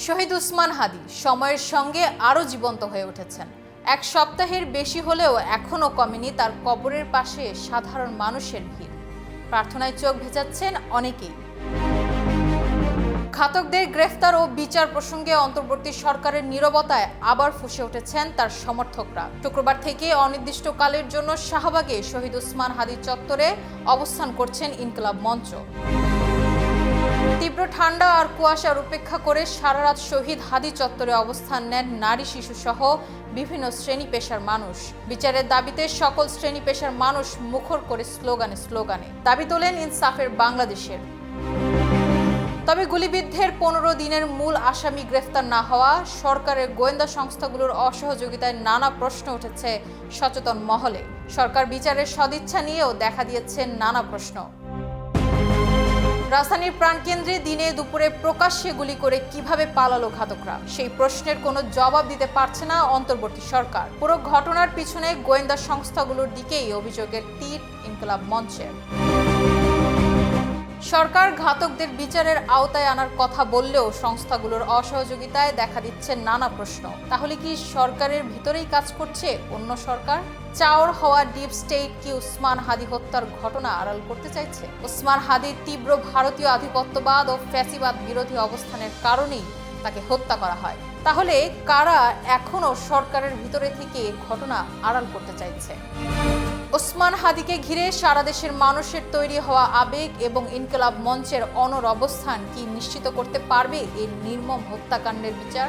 শহীদ উসমান হাদি সময়ের সঙ্গে আরও জীবন্ত হয়ে উঠেছেন। এক সপ্তাহের বেশি হলেও এখনও কমেনি তার কবরের পাশে সাধারণ মানুষের ভিড়। প্রার্থনায় চোখ ভেজাচ্ছেন অনেকেই। ঘাতকদের গ্রেফতার ও বিচার প্রসঙ্গে অন্তর্বর্তী সরকারের নীরবতায় আবার ফুঁসে উঠেছেন তার সমর্থকরা। শুক্রবার থেকে অনির্দিষ্টকালের জন্য শাহবাগে শহীদ উসমান হাদি চত্বরে অবস্থান করছেন ইনকিলাব মঞ্চ। তীব্র ঠান্ডা আর কুয়াশার উপেক্ষা করে সারারাত শহীদ হাদি চত্বরে অবস্থান নেন নারী, শিশু সহ বিভিন্ন শ্রেণী পেশার মানুষ। বিচারের দাবিতে সকল শ্রেণী পেশার মানুষ মুখর করে স্লোগানে স্লোগানে দাবি তোলেন ইনসাফের বাংলাদেশের। তবে গুলিবিদ্ধের 15 দিনের মূল আসামি গ্রেফতার না হওয়া, সরকারের গোয়েন্দা সংস্থাগুলোর অসহযোগিতায় নানা প্রশ্ন উঠেছে সচেতন মহলে। সরকার বিচারের সদিচ্ছা নিয়েও দেখা দিয়েছে নানা প্রশ্ন। রাজধানীর প্রাণকেন্দ্রে দিনে দুপুরে প্রকাশ্যে গুলি করে কিভাবে পালালো ঘাতকরা, সেই প্রশ্নের কোনো জবাব দিতে পারছে না অন্তর্বর্তী সরকার। পুরো ঘটনার পিছনে গোয়েন্দা সংস্থাগুলোর দিকেই অভিযোগের তীর ইনকিলাব মঞ্চের। সরকার ঘাতকদের বিচারের আওতায় আনার কথা বললেও সংস্থাগুলোর অসহযোগিতায় দেখা দিচ্ছে নানা প্রশ্ন। তাহলে কি সরকারের ভিতরেই কাজ করছে অন্য সরকার? চাওর হওয়া ডিপ স্টেট কি উসমান হাদি হত্যার ঘটনা আড়াল করতে চাইছে? উসমান হাদির তীব্র ভারতীয় আধিপত্যবাদ ও ফ্যাসিবাদ বিরোধী অবস্থানের কারণেই তাকে হত্যা করা হয়। তাহলে কারা এখনো সরকারের ভিতরে থেকে ঘটনা আড়াল করতে চাইছে? উসমান হাদিকে ঘিরে সারা দেশের মানুষের তৈরি হওয়া আবেগ এবং ইনকিলাব মঞ্চের অনড় অবস্থান কি নিশ্চিত করতে পারবে এই নির্মম হত্যাকাণ্ডের বিচার?